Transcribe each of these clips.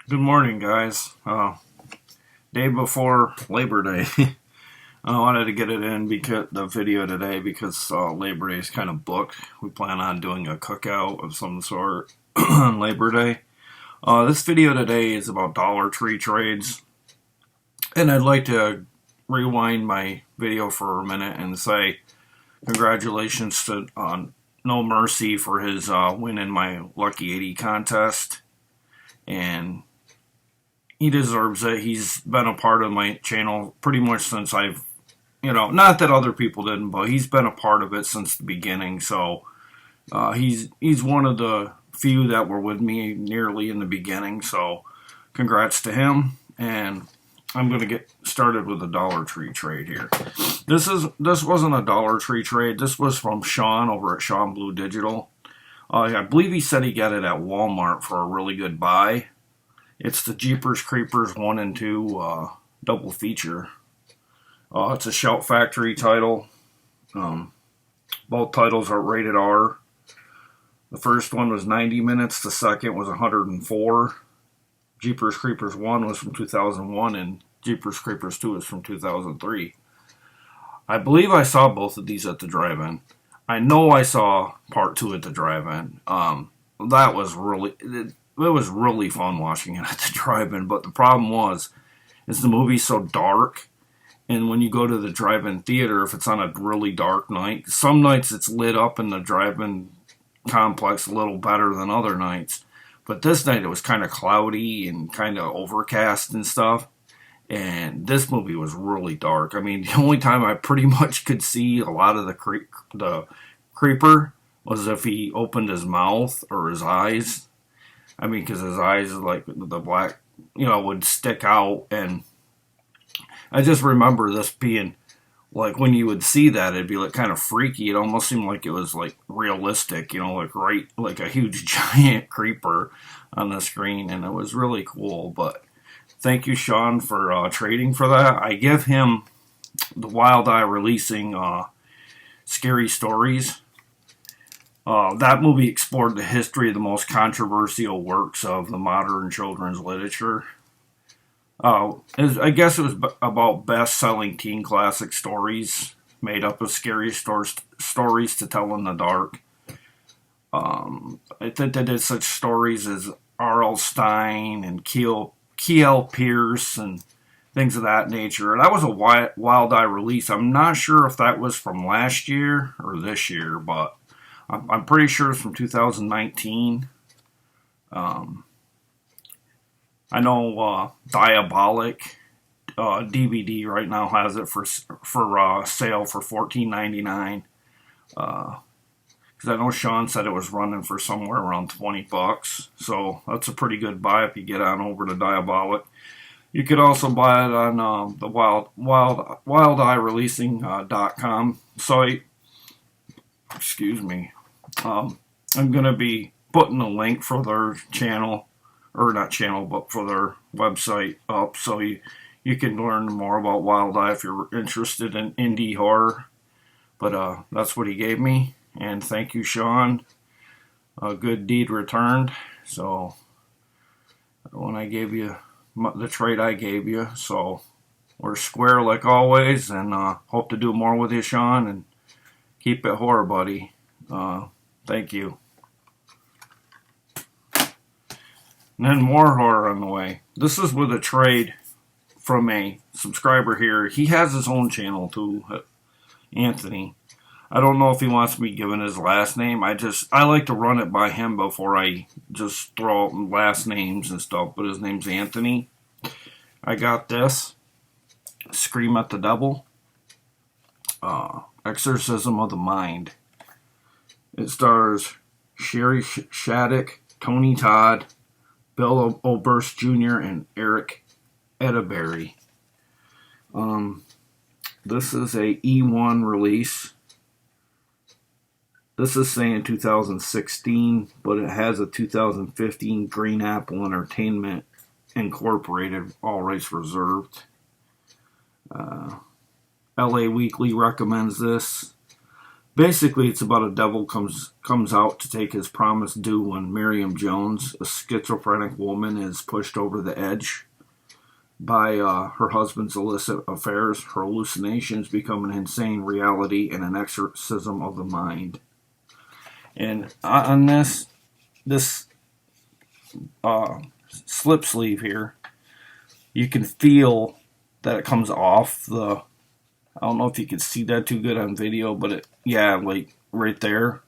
Good morning, guys. Day before Labor Day. I wanted to get it in because the video today because Labor Day is kind of booked. We plan on doing a cookout of some sort on Labor Day. This video today is about Dollar Tree trades, and I'd like to rewind my video for a minute and say congratulations to No Mercy for his win in my Lucky 80 contest, and he deserves it. He's been a part of my channel pretty much since not that other people didn't, but he's been a part of it since the beginning. So he's one of the few that were with me nearly in the beginning. So congrats to him. And I'm going to get started with the Dollar Tree trade here. This wasn't a Dollar Tree trade. This was from Sean over at Sean Blue Digital. I believe he said he got it at Walmart for a really good buy. It's the Jeepers Creepers 1 and 2 double feature. It's a Shout Factory title. Both titles are rated R. The first one was 90 minutes. The second was 104. Jeepers Creepers 1 was from 2001 and Jeepers Creepers 2 is from 2003. I believe I saw both of these at the drive-in. I know I saw part 2 at the drive-in. That was really... It was really fun watching it at the drive-in, but the problem is the movie's so dark, and when you go to the drive-in theater, if it's on a really dark night, some nights it's lit up in the drive-in complex a little better than other nights, but this night it was kind of cloudy and kind of overcast and stuff, and this movie was really dark. I mean, the only time I pretty much could see a lot of the creeper was if he opened his mouth or his eyes. I mean, because his eyes, like, the black, would stick out. And I just remember this being, like, when you would see that, it'd be, like, kind of freaky. It almost seemed like it was, like, realistic, like a huge giant creeper on the screen. And it was really cool. But thank you, Sean, for trading for that. I give him the Wild Eye releasing Scary Stories. That movie explored the history of the most controversial works of the modern children's literature. I guess it was about best-selling teen classic stories made up of scary stories to tell in the dark. I think they did such stories as R.L. Stine and K.L. Pierce and things of that nature. That was a Wild Eye release. I'm not sure if that was from last year or this year, but I'm pretty sure it's from 2019. I know Diabolic DVD right now has it for sale for $14.99. Because I know Sean said it was running for somewhere around $20. So that's a pretty good buy if you get on over to Diabolic. You could also buy it on the Wild Eye Releasing.com site. Excuse me. I'm going to be putting a link for their channel, or not channel, but for their website up, so you can learn more about Wild Eye if you're interested in indie horror. But that's what he gave me, and thank you, Sean. A good deed returned. So when I gave you the trade I gave you, so we're square like always, and hope to do more with you, Sean, and keep it horror, buddy. Thank you. And then more horror on the way. This is with a trade from a subscriber here. He has his own channel too, Anthony. I don't know if he wants me giving his last name. I like to run it by him before I just throw out last names and stuff, but his name's Anthony. I got this. Scream at the Devil. Exorcism of the Mind. It stars Sherry Shattuck, Tony Todd, Bill Oberst Jr., and Eric Edeberry. This is a E1 release. This is saying 2016, but it has a 2015 Green Apple Entertainment Incorporated, all rights reserved. LA Weekly recommends this. Basically, it's about a devil comes out to take his promise due when Miriam Jones, a schizophrenic woman, is pushed over the edge by her husband's illicit affairs. Her hallucinations become an insane reality and an exorcism of the mind. And on this slip sleeve here, you can feel that it comes off the. I don't know if you can see that too good on video, but yeah, like right there,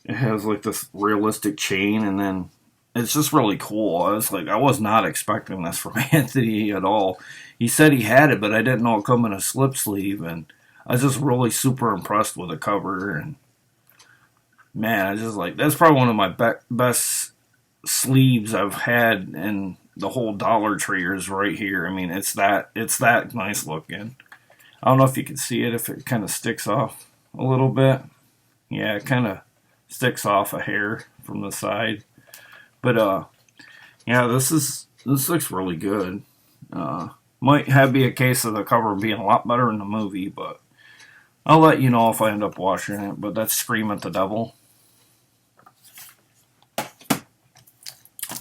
it has like this realistic chain, and then it's just really cool. I was not expecting this from Anthony at all. He said he had it, but I didn't know it come in a slip sleeve, and I was just really super impressed with the cover. And man, I just that's probably one of my best sleeves I've had in the whole Dollar Tree is right here. I mean, it's that nice looking. I don't know if you can see it, if it kind of sticks off a little bit. Yeah, it kind of sticks off a hair from the side. But, yeah, this looks really good. Might be a case of the cover being a lot better in the movie, but I'll let you know if I end up watching it. But that's Scream at the Devil.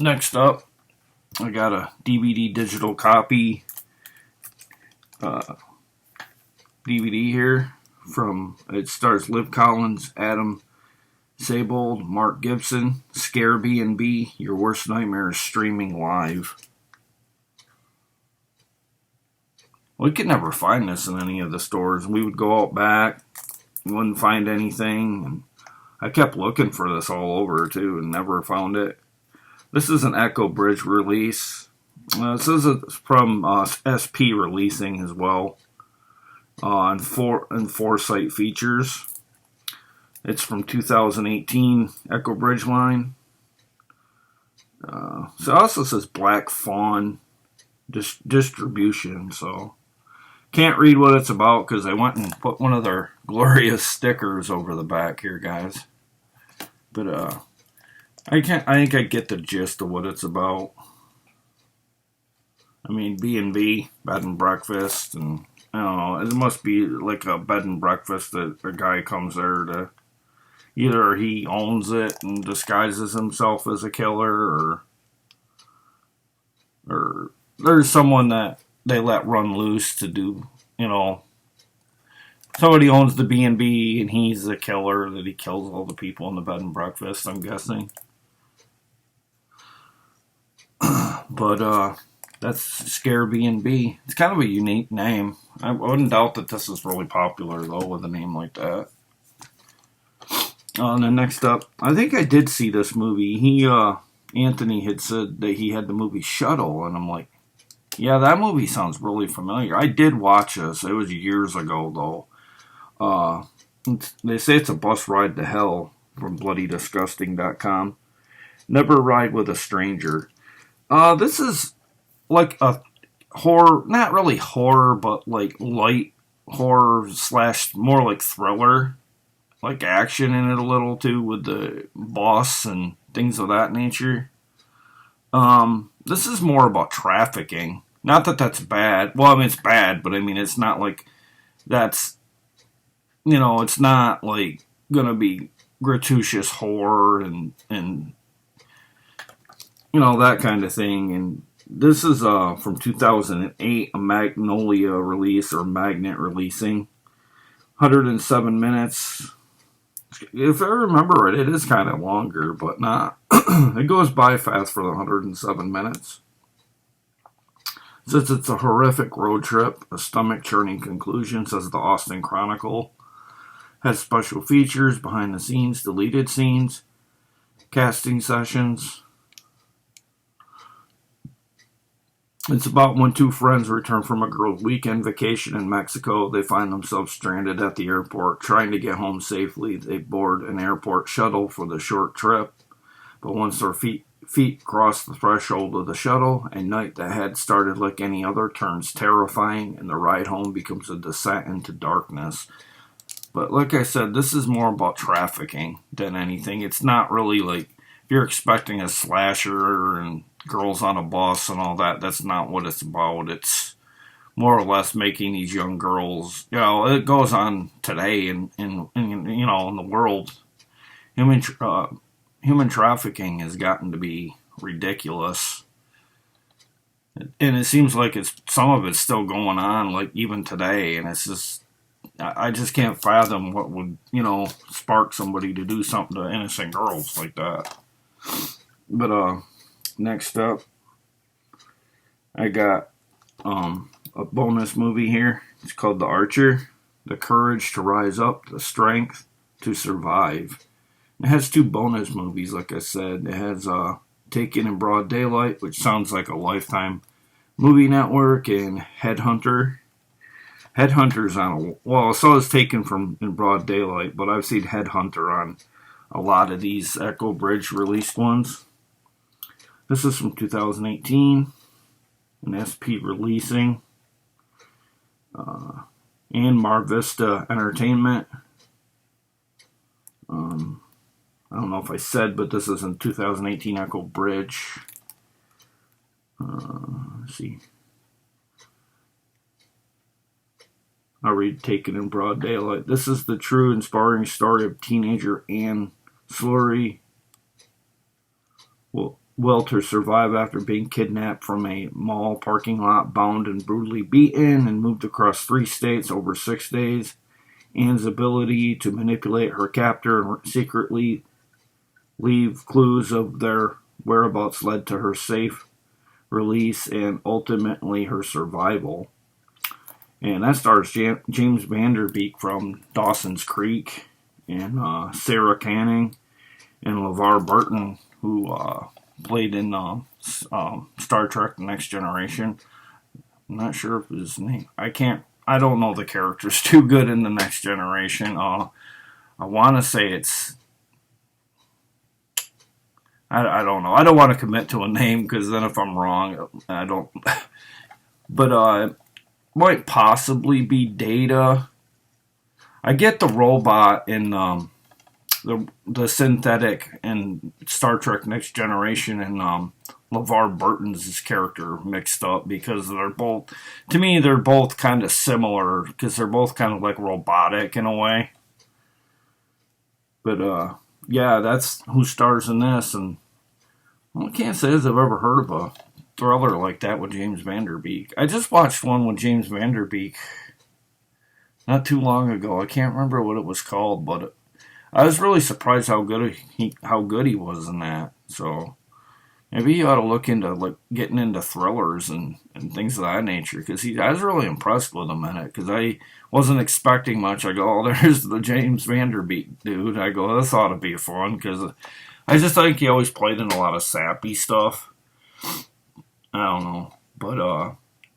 Next up, I got a DVD digital copy DVD here it stars Liv Collins, Adam Sebold, Mark Gibson, Scare B&B, Your Worst Nightmare is streaming live. We could never find this in any of the stores. We would go out back, wouldn't find anything, and I kept looking for this all over too and never found it. This is an Echo Bridge release. It says it's from SP Releasing as well. And Foresight Features. It's from 2018 Echo Bridge line. So it also says Black Fawn distribution. So can't read what it's about because I went and put one of their glorious stickers over the back here, guys. But I think I get the gist of what it's about. I mean, B&B, bed and breakfast, and I don't know, it must be like a bed and breakfast that a guy comes there to, either he owns it and disguises himself as a killer, or there's someone that they let run loose to do, somebody owns the B&B and he's the killer that he kills all the people in the bed and breakfast, I'm guessing. But, that's Scare B&B. It's kind of a unique name. I wouldn't doubt that this is really popular, though, with a name like that. And then next up, I think I did see this movie. Anthony had said that he had the movie Shuttle, and I'm like, yeah, that movie sounds really familiar. I did watch this. It was years ago, though. They say it's a bus ride to hell from BloodyDisgusting.com. Never ride with a stranger. This is like a horror, not really horror, but like light horror / more like thriller, like action in it a little too with the boss and things of that nature. This is more about trafficking. Not that that's bad. Well, I mean, it's bad, but I mean, it's not like that's, it's not like gonna be gratuitous horror and that kind of thing. And this is from 2008, a Magnolia release or Magnet releasing. 107 minutes. If I remember right, it is kind of longer, but not. It goes by fast for the 107 minutes. Since it's a horrific road trip, a stomach-churning conclusion, says the Austin Chronicle. Has special features, behind the scenes, deleted scenes, casting sessions. It's about when two friends return from a girls' weekend vacation in Mexico. They find themselves stranded at the airport, trying to get home safely. They board an airport shuttle for the short trip. But once their feet cross the threshold of the shuttle, a night that had started like any other turns terrifying, and the ride home becomes a descent into darkness. But like I said, this is more about trafficking than anything. It's not really like, if you're expecting a slasher and girls on a bus and all that, that's not what it's about. It's more or less making these young girls, it goes on today in the world. Human trafficking has gotten to be ridiculous. And it seems like some of it's still going on, like even today, and it's just, I just can't fathom what would, spark somebody to do something to innocent girls like that. But next up, I got a bonus movie here. It's called The Archer: The Courage to Rise Up, the Strength to Survive. It has 2 bonus movies, like I said. It has Taken in Broad Daylight, which sounds like a Lifetime movie network, and Headhunter. Headhunter's so is Taken from in Broad Daylight, but I've seen Headhunter on a lot of these Echo Bridge released ones. This is from 2018, an SP releasing, and Mar Vista Entertainment. I don't know if I said, but this is in 2018 Echo Bridge. Let's see. I'll read Taken in Broad Daylight. This is the true, inspiring story of teenager Anne Slurry will to survive after being kidnapped from a mall parking lot, bound and brutally beaten, and moved across 3 states over 6 days. Anne's ability to manipulate her captor and secretly leave clues of their whereabouts led to her safe release and ultimately her survival. And that stars James Vanderbeek from Dawson's Creek, and Sarah Canning, and LeVar Burton, who played in Star Trek: The Next Generation. I'm not sure if his name. I don't know the characters too good in The Next Generation. I want to say it's. I don't know. I don't want to commit to a name because then if I'm wrong, I don't. But might possibly be Data. I get the robot in the synthetic in Star Trek Next Generation and LeVar Burton's character mixed up because they're both kind of similar because they're both kind of like robotic in a way. But yeah, that's who stars in this, and I can't say as I've ever heard of a thriller like that with James Vanderbeek. I just watched one with James Vanderbeek not too long ago. I can't remember what it was called, but I was really surprised how good he was in that. So maybe you ought to look into like getting into thrillers and things of that nature, because I was really impressed with him in it, because I wasn't expecting much. I go, oh, there's the James Vanderbeek dude. I go, this ought to be fun, because I just think he always played in a lot of sappy stuff. I don't know, but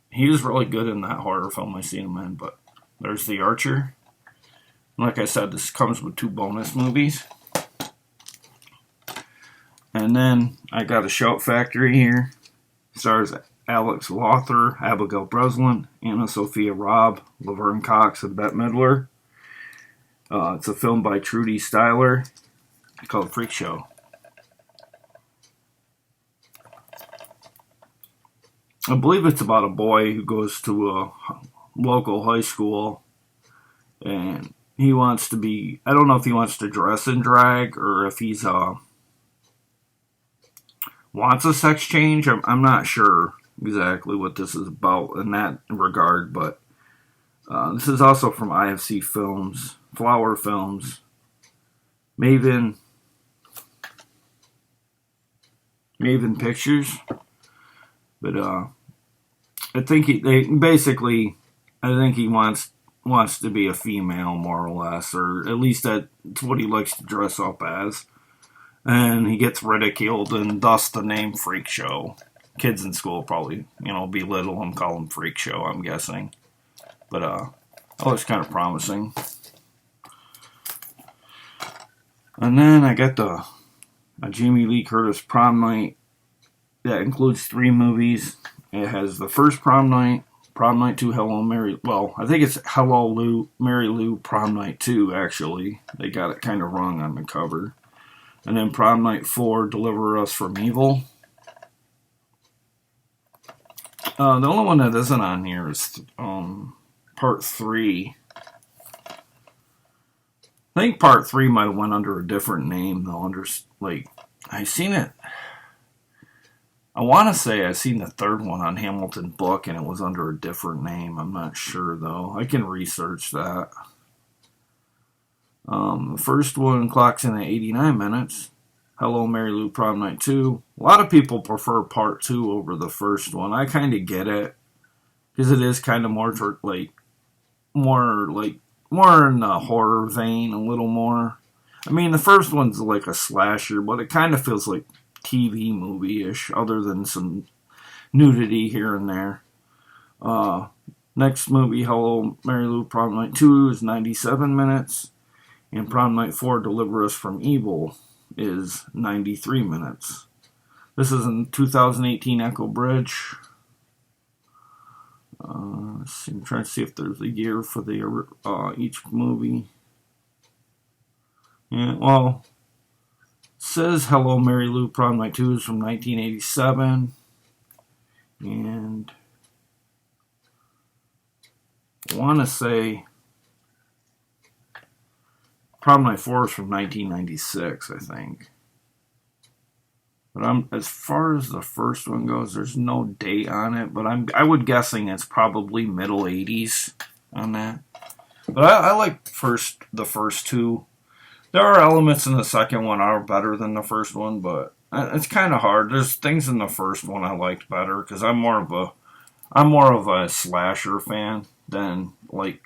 he was really good in that horror film I seen him in. But there's The Archer. Like I said, this comes with 2 bonus movies. And then I got a Shout Factory here. Stars Alex Lothar, Abigail Breslin, Anna Sophia Robb, Laverne Cox, and Bette Midler. It's a film by Trudy Styler. It's called Freak Show. I believe it's about a boy who goes to a local high school, and he wants to be, I don't know if he wants to dress in drag or if he's wants a sex change. I'm not sure exactly what this is about in that regard, but this is also from IFC Films, Flower Films, Maven Pictures. But I think he wants to be a female, more or less, or at least that's what he likes to dress up as. And he gets ridiculed, and thus the name Freak Show. Kids in school probably, belittle him, call him Freak Show, I'm guessing. But it looks kind of promising. And then I got a Jamie Lee Curtis prom night that includes 3 movies. It has the first Prom Night 2, Hello Mary. Well, I think it's Hello Mary Lou Prom Night 2. Actually, they got it kind of wrong on the cover. And then Prom Night 4, Deliver Us from Evil. The only one that isn't on here is part 3. I think part 3 might have went under a different name though. I seen it. I want to say I seen the third one on Hamilton Book and it was under a different name. I'm not sure though. I can research that. The first one clocks in at 89 minutes. Hello, Mary Lou Prom Night 2. A lot of people prefer part 2 over the first one. I kind of get it. Because it is kind of more in the horror vein, a little more. I mean, the first one's like a slasher, but it kind of feels like TV movie-ish, other than some nudity here and there. Next movie, Hello, Mary Lou Prom Night 2, is 97 minutes. And Prom Night 4, Deliver Us from Evil, is 93 minutes. This is in 2018 Echo Bridge. I'm trying to see if there's a year for each movie. Yeah, well, it says Hello, Mary Lou Prom Night 2 is from 1987. And I want to say Prom Night 4 is from 1996, I think. But as far as the first one goes, there's no date on it. But I would guessing it's probably middle 80s on that. But I like the first two. There are elements in the second one are better than the first one, but it's kind of hard. There's things in the first one I liked better because I'm more of a slasher fan than like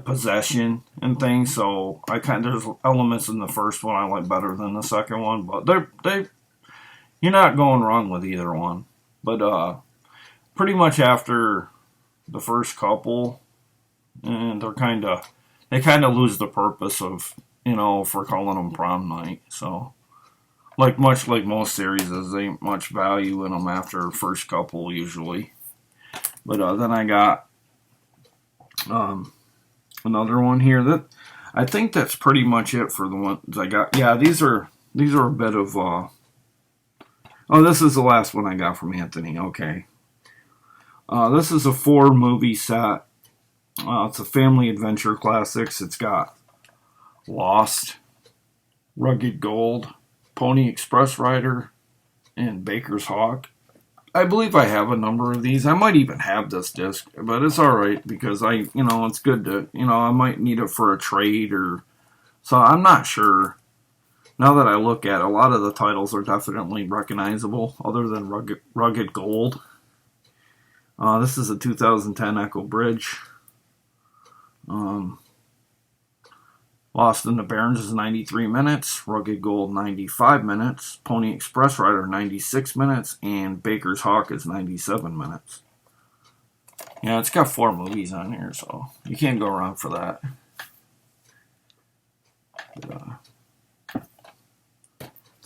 Possession and things, so there's elements in the first one I like better than the second one, but you're not going wrong with either one. But pretty much after the first couple, and they kind of lose the purpose of for calling them prom night. So much like most series, there ain't much value in them after the first couple usually. But then I got another one here that I think that's pretty much it for the ones I got. Yeah, these are a bit of this is the last one I got from Anthony. Okay. This is a 4-movie set. It's a family adventure classics. It's got Lost, Rugged Gold, Pony Express Rider, and Baker's Hawk. I believe I have a number of these. I might even have this disc, but it's alright because it's good to, I might need it for a trade so I'm not sure. Now that I look at it, a lot of the titles are definitely recognizable other than Rugged Gold. This is a 2010 Echo Bridge. Lost in the Barrens is 93 minutes, Rugged Gold 95 minutes, Pony Express Rider 96 minutes, and Baker's Hawk is 97 minutes. Yeah, it's got 4 movies on here, so you can't go wrong for that.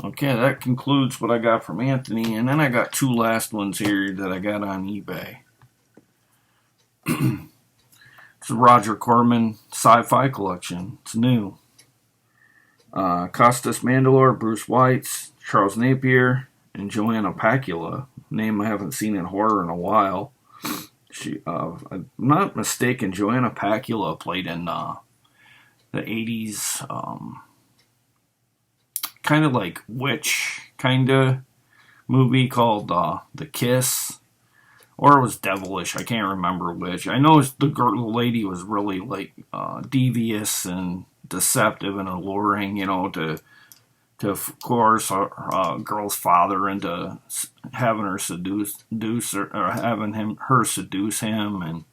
Okay, that concludes what I got from Anthony, and then I got 2 last ones here that I got on eBay. It's a Roger Corman sci-fi collection. It's new. Costas Mandylor, Bruce Weitz, Charles Napier, and Joanna Pacula. Name I haven't seen in horror in a while. If I'm not mistaken, Joanna Pacula played in the 80s, kind of like witch kind of movie called The Kiss. Or it was devilish. I can't remember which. I know the lady was really devious and deceptive and alluring, to coerce a girl's father into having her seduce her, or having her seduce him and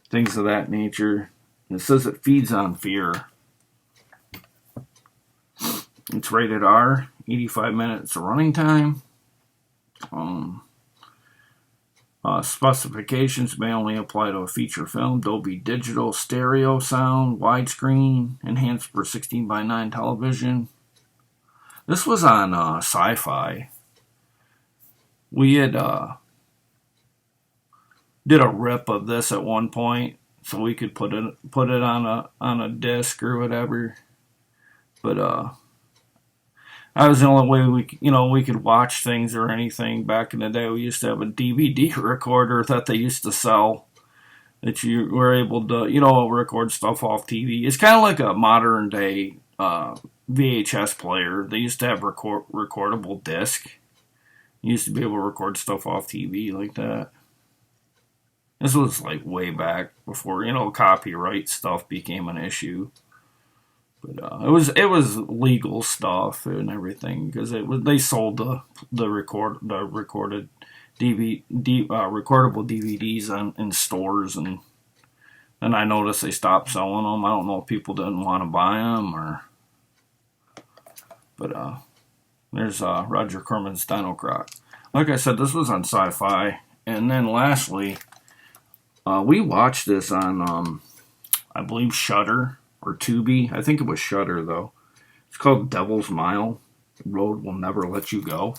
things of that nature. And it says it feeds on fear. It's rated R, 85 minutes of running time. Specifications may only apply to a feature film, Dolby Digital, stereo sound, widescreen, enhanced for 16:9 television. This was on Sci-Fi. We had did a rip of this at one point, so we could put it on a disc or whatever. But That was the only way we could watch things or anything back in the day. We used to have a DVD recorder that they used to sell that you were able to, record stuff off TV. It's kind of like a modern day VHS player. They used to have recordable disc. You used to be able to record stuff off TV like that. This was like way back before, copyright stuff became an issue. But it was legal stuff and everything because they sold the recorded recordable DVDs in stores, and then I noticed they stopped selling them. I don't know if people didn't want to buy them but there's Roger Corman's Dino Croc. Like I said, this was on Sci-Fi, and then lastly, we watched this on I believe Shudder. Or Tubi. I think it was Shudder, though. It's called Devil's Mile. The Road Will Never Let You Go.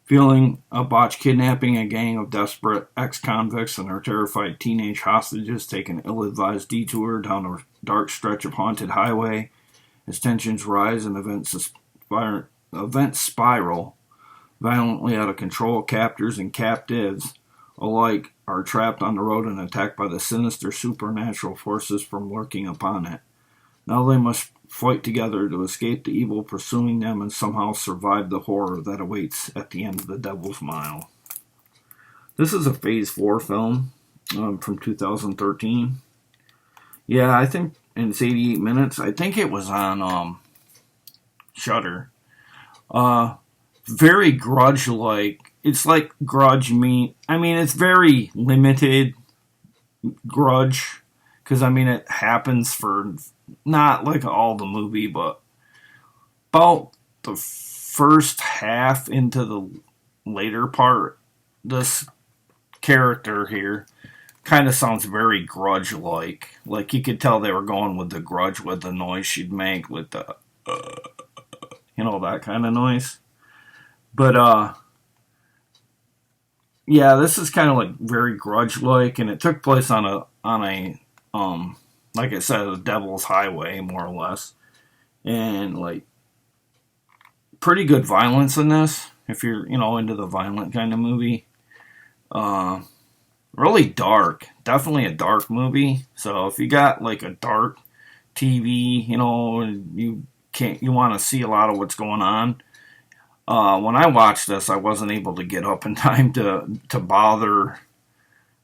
Feeling a botched kidnapping, a gang of desperate ex-convicts and their terrified teenage hostages take an ill-advised detour down a dark stretch of haunted highway. As tensions rise and events spiral violently out of control, captors and captives alike are trapped on the road and attacked by the sinister supernatural forces from lurking upon it. Now they must fight together to escape the evil pursuing them and somehow survive the horror that awaits at the end of the Devil's Mile. This is a Phase 4 film from 2013. Yeah, I think it's 88 minutes. I think it was on Shudder. Very Grudge-like. It's like Grudge meat. I mean, it's very limited Grudge. Because, I mean, it happens for not like all the movie, but about the first half into the later part, this character here kind of sounds very Grudge-like. Like, you could tell they were going with the Grudge with the noise she'd make with the, that kind of noise. But, yeah, this is kind of like very Grudge-like, and it took place on a like I said, the Devil's Highway, more or less, and like pretty good violence in this. If you're into the violent kind of movie, really dark, definitely a dark movie. So if you got like a dark TV, you want to see a lot of what's going on. When I watched this, I wasn't able to get up in time to bother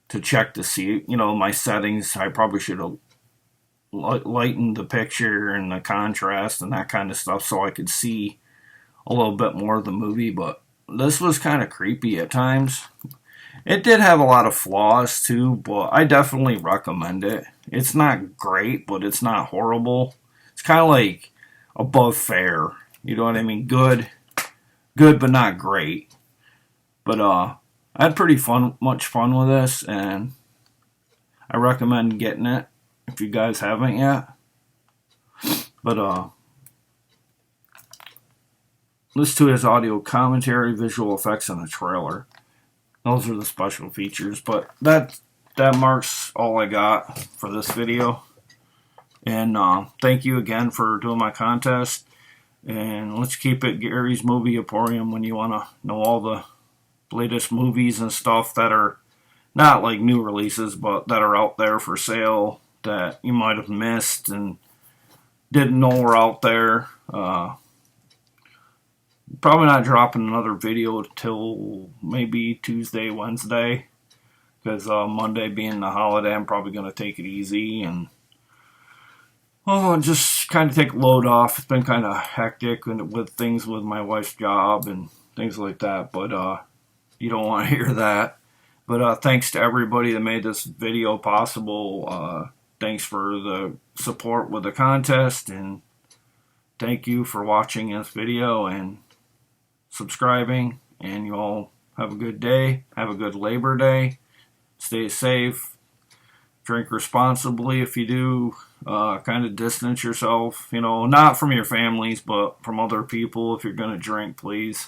to check to see, my settings. I probably should have lightened the picture and the contrast and that kind of stuff so I could see a little bit more of the movie, but this was kind of creepy at times. It did have a lot of flaws too, but I definitely recommend it. It's not great, but it's not horrible. It's kind of like above fair. You know what I mean? Good, but not great. But I had much fun with this, and I recommend getting it if you guys haven't yet. But listen to his audio commentary, visual effects, and a trailer. Those are the special features. But that marks all I got for this video. And thank you again for doing my contest. And let's keep it Gary's Movie Emporium when you want to know all the latest movies and stuff that are not like new releases, but that are out there for sale that you might have missed and didn't know were out there. Probably not dropping another video till maybe Tuesday, Wednesday, because Monday being the holiday, I'm probably going to take it easy and just kind of take a load off. It's been kind of hectic with things with my wife's job and things like that, but you don't want to hear that. But thanks to everybody that made this video possible. Thanks for the support with the contest, and thank you for watching this video and subscribing. And you all have a good day. Have a good Labor Day. Stay safe. Drink responsibly if you do. Kind of distance yourself, not from your families, but from other people. If you're going to drink, please.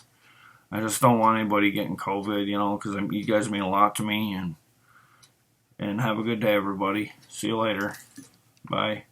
I just don't want anybody getting COVID, because you guys mean a lot to me. And have a good day, everybody. See you later. Bye.